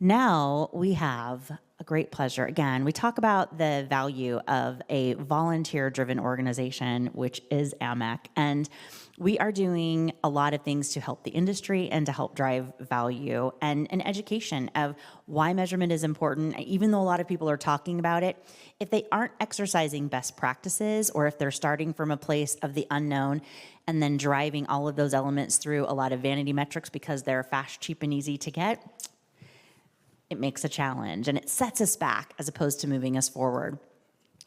Now we have a great pleasure. Again, we talk about the value of a volunteer-driven organization, which is AMEC, and we are doing a lot of things to help the industry and to help drive value and an education of why measurement is important. Even though a lot of people are talking about it, if they aren't exercising best practices, or if they're starting from a place of the unknown and then driving all of those elements through a lot of vanity metrics because they're fast, cheap, and easy to get, it makes a challenge and it sets us back as opposed to moving us forward.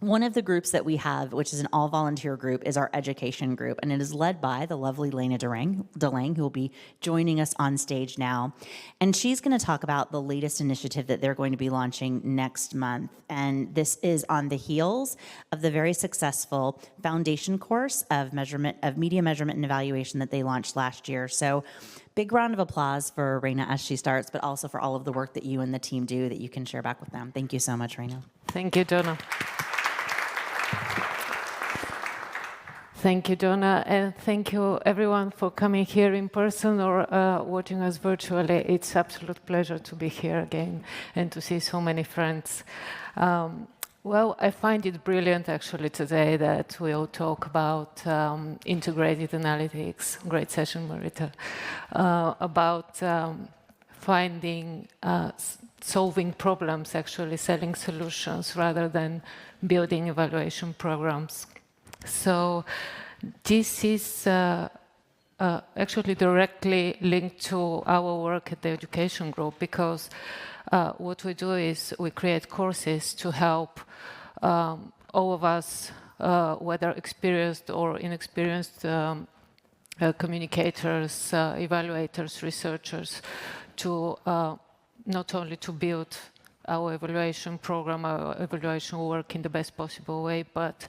One of the groups that we have, which is an all-volunteer group, is our education group, and it is led by the lovely Rayna DeLange, who will be joining us on stage now. And she's going to talk about the latest initiative that they're going to be launching next month. And this is on the heels of the very successful foundation course of media measurement and evaluation that they launched last year. So big round of applause for Rayna as she starts, but also for all of the work that you and the team do that you can share back with them. Thank you so much, Rayna. Thank you, Donna. Thank you, Donna, and thank you everyone for coming here in person or watching us virtually. It's an absolute pleasure to be here again and to see so many friends. Well, I find it brilliant actually today that we all talk about integrated analytics, great session, Marita, about finding, solving problems, actually selling solutions rather than building evaluation programs. So this is actually directly linked to our work at the education group, because what we do is we create courses to help all of us, whether experienced or inexperienced communicators, evaluators, researchers, to not only to build our evaluation program, our evaluation work in the best possible way, but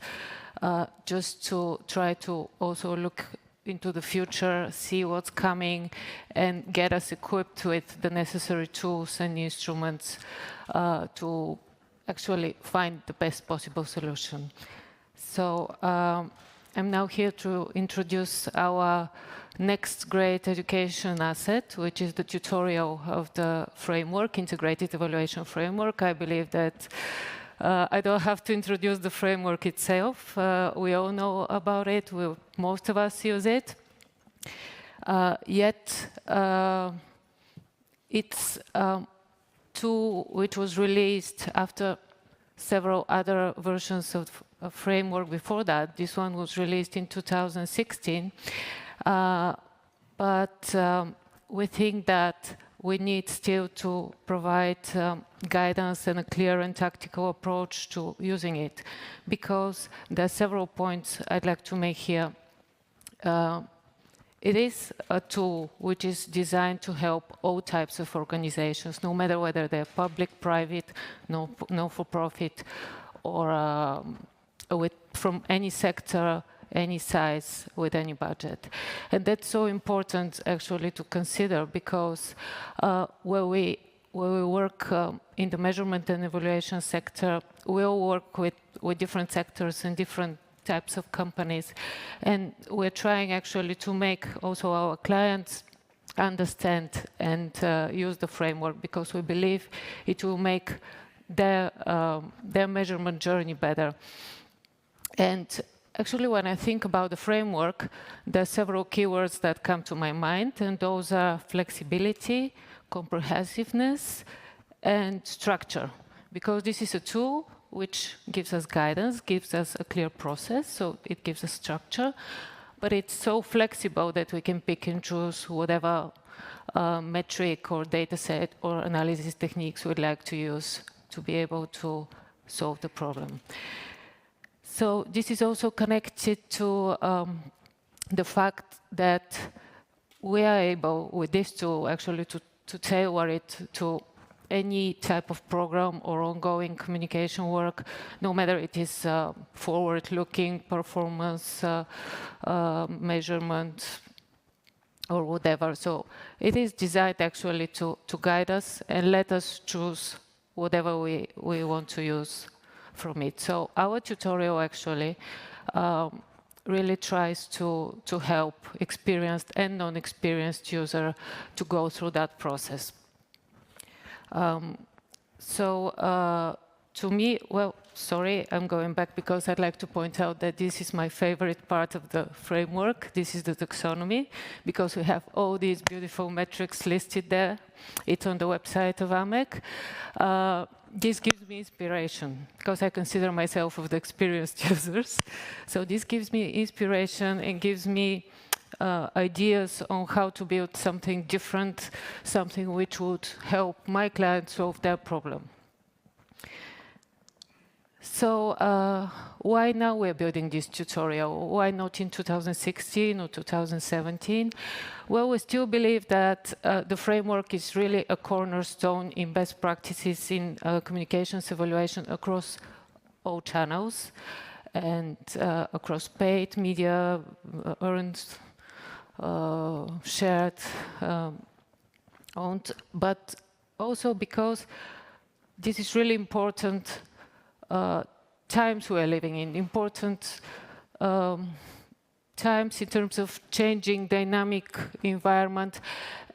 just to try to also look into the future, see what's coming, and get us equipped with the necessary tools and instruments to actually find the best possible solution. So I'm now here to introduce our next great education asset, which is the tutorial of the framework, integrated evaluation framework. I believe that I don't have to introduce the framework itself. We all know about it. Most of us use it. Yet it's a tool which was released after several other versions of a framework before that. This one was released in 2016. But we think that we need still to provide guidance and a clear and tactical approach to using it, because there are several points I'd like to make here. It is a tool which is designed to help all types of organizations, no matter whether they're public, private, non-for-profit, or from any sector, any size, with any budget. And that's so important actually to consider, because where we work in the measurement and evaluation sector, we all work with different sectors and different types of companies. And we're trying actually to make also our clients understand and use the framework, because we believe it will make their measurement journey better. And actually, when I think about the framework, there are several keywords that come to my mind, and those are flexibility, comprehensiveness, and structure. Because this is a tool which gives us guidance, gives us a clear process, so it gives us structure, but it's so flexible that we can pick and choose whatever metric or data set or analysis techniques we'd like to use to be able to solve the problem. So this is also connected to the fact that we are able, with this tool, actually to tailor it to any type of program or ongoing communication work, no matter it is forward-looking performance measurement or whatever. So it is designed actually to guide us and let us choose whatever we want to use from it. So our tutorial actually really tries to help experienced and non-experienced user to go through that process. To me, well, sorry, I'm going back because I'd like to point out that this is my favorite part of the framework. This is the taxonomy, because we have all these beautiful metrics listed there. It's on the website of AMEC. This gives me inspiration, because I consider myself of the experienced users. So this gives me inspiration and gives me ideas on how to build something different, something which would help my clients solve their problem. So why now we're building this tutorial? Why not in 2016 or 2017? Well, we still believe that the framework is really a cornerstone in best practices in communications evaluation across all channels and across paid, media, earned, shared, owned, but also because this is really important times we are living in, important times in terms of changing dynamic environment.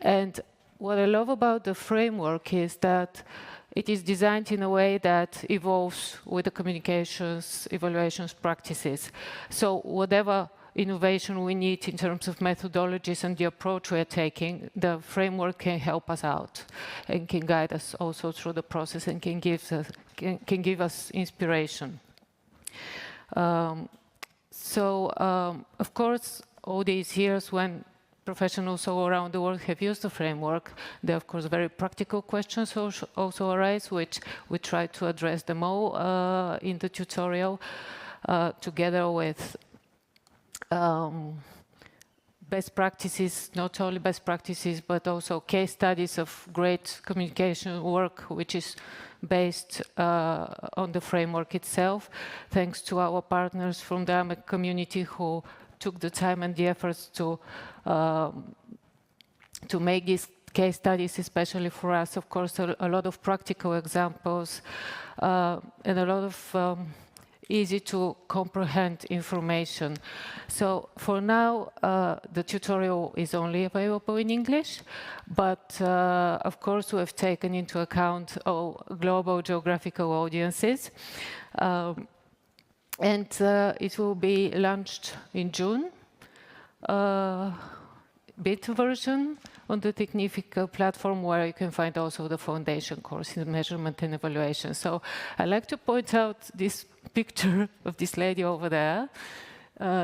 And what I love about the framework is that it is designed in a way that evolves with the communications, evaluations practices. So whatever innovation we need in terms of methodologies and the approach we are taking, the framework can help us out and can guide us also through the process and can give us inspiration. Of course, all these years when professionals all around the world have used the framework, there are of course very practical questions also arise, which we try to address them all in the tutorial together with best practices, not only best practices, but also case studies of great communication work, which is based on the framework itself, thanks to our partners from the AMEC community who took the time and the efforts to make these case studies, especially for us, of course, a lot of practical examples and a lot of easy to comprehend information. So for now, the tutorial is only available in English, but of course we have taken into account all global geographical audiences. And it will be launched in June, beta version on the Technific platform, where you can find also the foundation course in measurement and evaluation. So I like to point out this picture of this lady over there.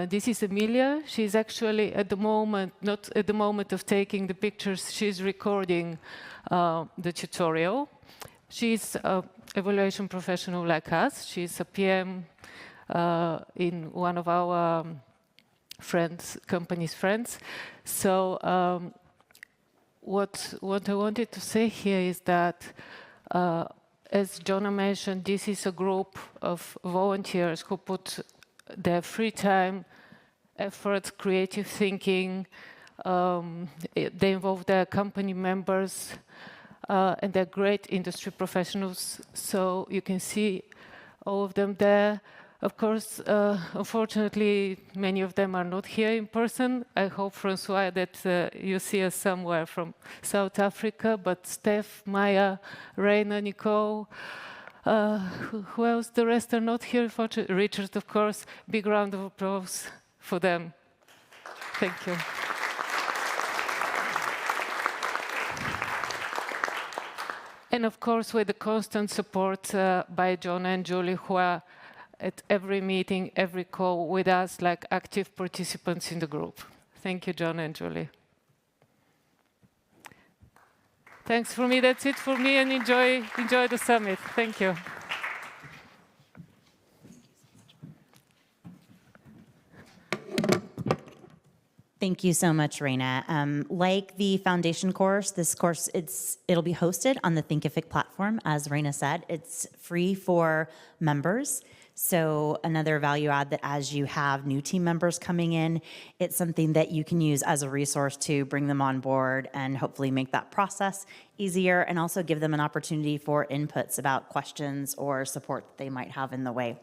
This is Emilia. She's actually at the moment, not at the moment of taking the pictures, she's recording the tutorial. She's an evaluation professional like us. She's a PM in one of our company's friends. So what I wanted to say here is that, as Jonah mentioned, this is a group of volunteers who put their free time, effort, creative thinking. They involve their company members, and they're great industry professionals. So you can see all of them there. Of course, unfortunately, many of them are not here in person. I hope, Francois, that you see us somewhere from South Africa, but Steph, Maya, Rayna, Nicole, who else? The rest are not here. Richard, of course. Big round of applause for them. Thank you. And of course, with the constant support by John and Julie, who are at every meeting, every call with us, like active participants in the group. Thank you, John and Julie. Thanks for me. That's it for me, and enjoy the summit. Thank you. Thank you so much, Rayna. Like the foundation course, this course, it'll be hosted on the Thinkific platform. As Rayna said, it's free for members. So another value add that as you have new team members coming in, it's something that you can use as a resource to bring them on board and hopefully make that process easier, and also give them an opportunity for inputs about questions or support that they might have in the way.